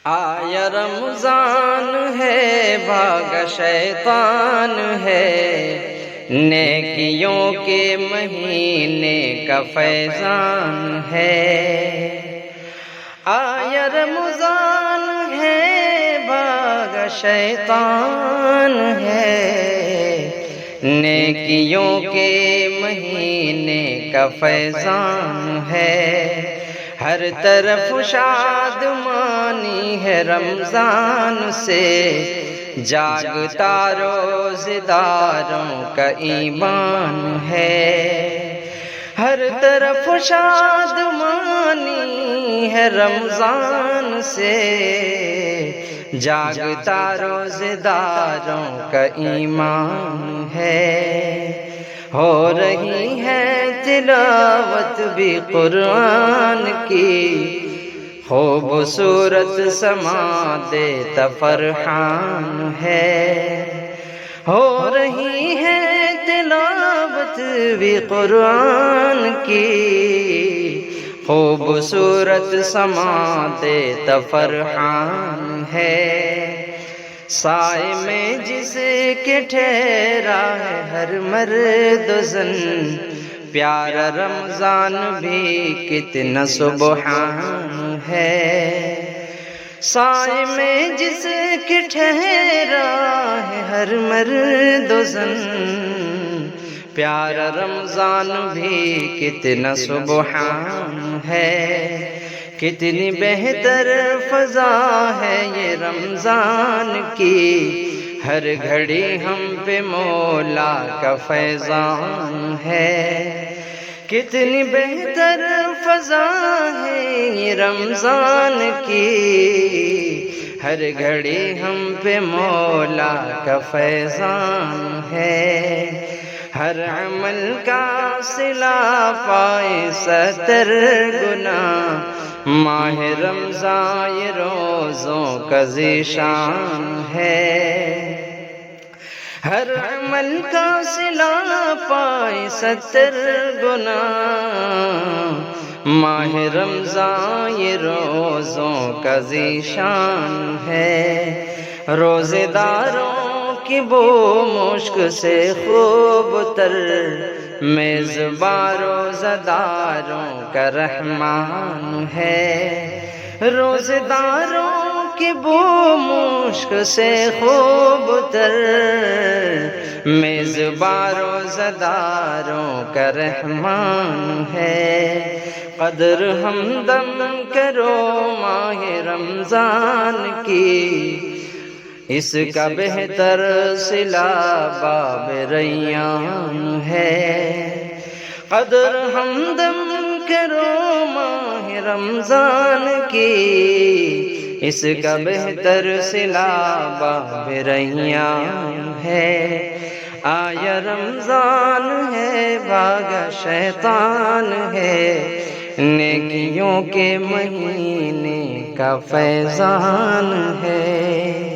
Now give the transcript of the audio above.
آیا رمضان ہے، بھاگا شیطان ہے، نیکیوں کے مہینے کا فیضان ہے۔ آیا رمضان ہے، بھاگا شیطان ہے، نیکیوں کے مہینے کا فیضان ہے۔ ہر طرف شادمانی ہے رمضان سے، جاگتا روزداروں کا ایمان ہے۔ ہر طرف شادمانی ہے رمضان سے، جاگتا روزداروں کا ایمان ہے۔ ہو رہی ہے تلاوت بھی قرآن کی، خوبصورت سما دیتا فرحان ہے۔ ہو رہی ہے تلاوت بھی قرآن کی، خوبصورت سما دیتا فرحان ہے۔ سائے میں جس کے ٹھہرا ہے ہر مرد و زن، پیارا رمضان بھی کتنا سبحان ہے۔ سائے میں جس کے ٹھہرا ہے ہر مرد و زن، پیارا رمضان بھی کتنا سبحان ہے۔ کتنی بہتر فضا ہے یہ رمضان کی، ہر گھڑی ہم پہ مولا کا فیضان ہے۔ کتنی بہتر فضا ہے یہ رمضان کی، ہر گھڑی ہم پہ مولا کا فیضان ہے۔ ہر عمل کا صلہ پائے 70 گنا، ماہ رمضان یہ روزوں کا ذیشان ہے۔ ہر عمل کا صلہ پائے 70 گنا، ماہ رمضان یہ روزوں کا ذیشان ہے۔ روزے داروں کی بو مشک سے خوب تر، میزباں روزہ داروں کا رحمان ہے۔ روزے داروں کی بو مشک سے خوب تر، میزباں روزہ داروں کا رحمان ہے۔ قدر ہمدم کرو ماہ رمضان کی، اس کا بہتر صلہ باب ریان ہے۔ قدر ہمدم کرو ماہ رمضان کی، اس کا بہتر صلہ باب ریان ہے۔ آیا رمضان ہے، بھاگا شیطان ہے، نیکیوں کے مہینے کا فیضان ہے۔